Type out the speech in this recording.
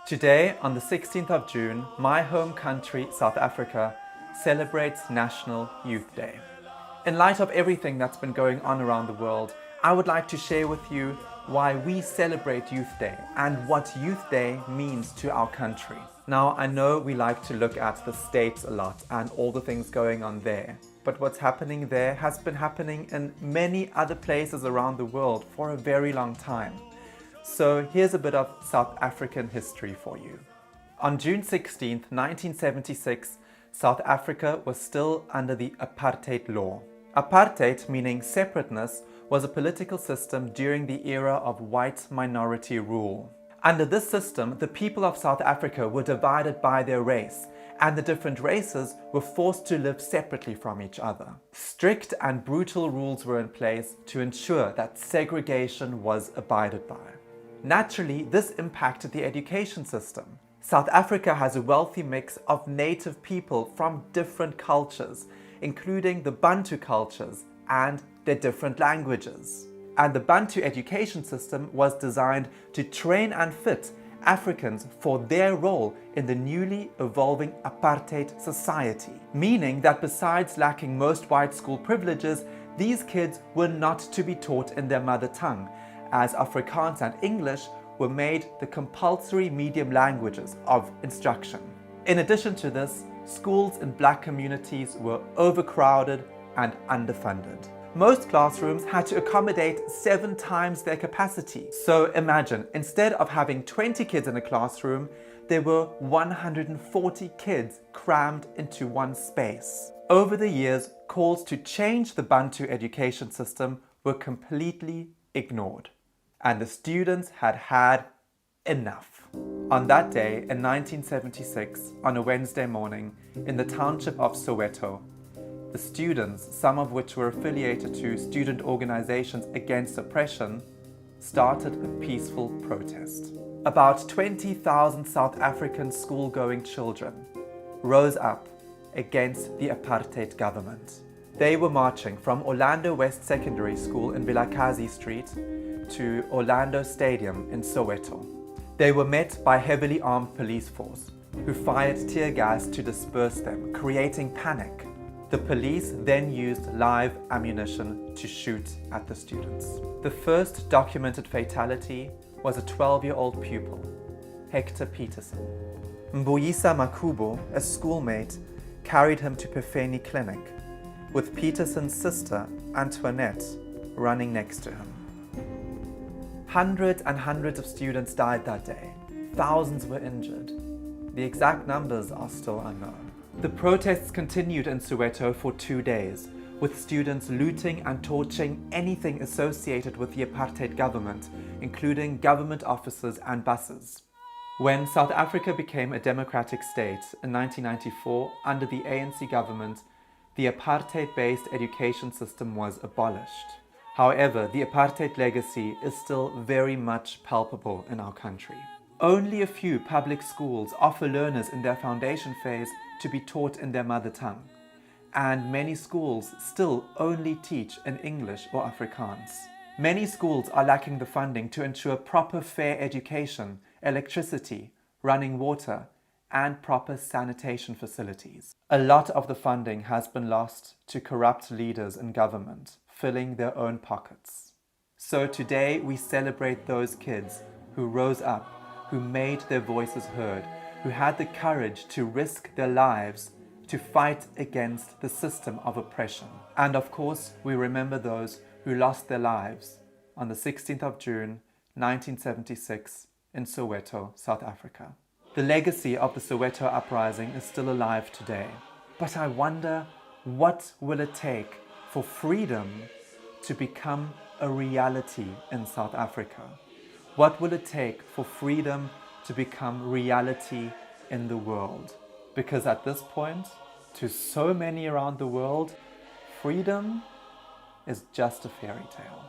Today, on the 16th of June, my home country, South Africa, celebrates National Youth Day. In light of everything that's been going on around the world, I would like to share with you why we celebrate Youth Day and what Youth Day means to our country. Now, I know we like to look at the States a lot and all the things going on there, but what's happening there has been happening in many other places around the world for a very long time. So here's a bit of South African history for you. On June 16th, 1976, South Africa was still under the apartheid law. Apartheid, meaning separateness, was a political system during the era of white minority rule. Under this system, the people of South Africa were divided by their race, and the different races were forced to live separately from each other. Strict and brutal rules were in place to ensure that segregation was abided by. Naturally, this impacted the education system. South Africa has a wealthy mix of native people from different cultures, including the Bantu cultures and their different languages. And the Bantu education system was designed to train and fit Africans for their role in the newly evolving apartheid society, meaning that besides lacking most white school privileges, these kids were not to be taught in their mother tongue, as Afrikaans and English were made the compulsory medium languages of instruction. In addition to this, schools in black communities were overcrowded and underfunded. Most classrooms had to accommodate 7 times their capacity. So imagine, instead of having 20 kids in a classroom, there were 140 kids crammed into one space. Over the years, calls to change the Bantu education system were completely ignored, and the students had had enough. On that day in 1976, on a Wednesday morning, in the township of Soweto, the students, some of which were affiliated to student organizations against oppression, started a peaceful protest. About 20,000 South African school-going children rose up against the apartheid government. They were marching from Orlando West Secondary School in Vilakazi Street to Orlando Stadium in Soweto. They were met by heavily armed police force who fired tear gas to disperse them, creating panic. The police then used live ammunition to shoot at the students. The first documented fatality was a 12-year-old pupil, Hector Peterson. Mbuyisa Makubo, a schoolmate, carried him to Pefeni Clinic, with Peterson's sister, Antoinette, running next to him. Hundreds and hundreds of students died that day. Thousands were injured. The exact numbers are still unknown. The protests continued in Soweto for 2 days, with students looting and torching anything associated with the apartheid government, including government offices and buses. When South Africa became a democratic state in 1994 under the ANC government, the apartheid-based education system was abolished. However, the apartheid legacy is still very much palpable in our country. Only a few public schools offer learners in their foundation phase to be taught in their mother tongue, and many schools still only teach in English or Afrikaans. Many schools are lacking the funding to ensure proper fair education, electricity, running water, and proper sanitation facilities. A lot of the funding has been lost to corrupt leaders in government, filling their own pockets. So today we celebrate those kids who rose up, who made their voices heard, who had the courage to risk their lives to fight against the system of oppression. And of course, we remember those who lost their lives on the 16th of June, 1976 in Soweto, South Africa. The legacy of the Soweto uprising is still alive today. But I wonder, what will it take for freedom to become a reality in South Africa? What will it take for freedom to become reality in the world? Because at this point, to so many around the world, freedom is just a fairy tale.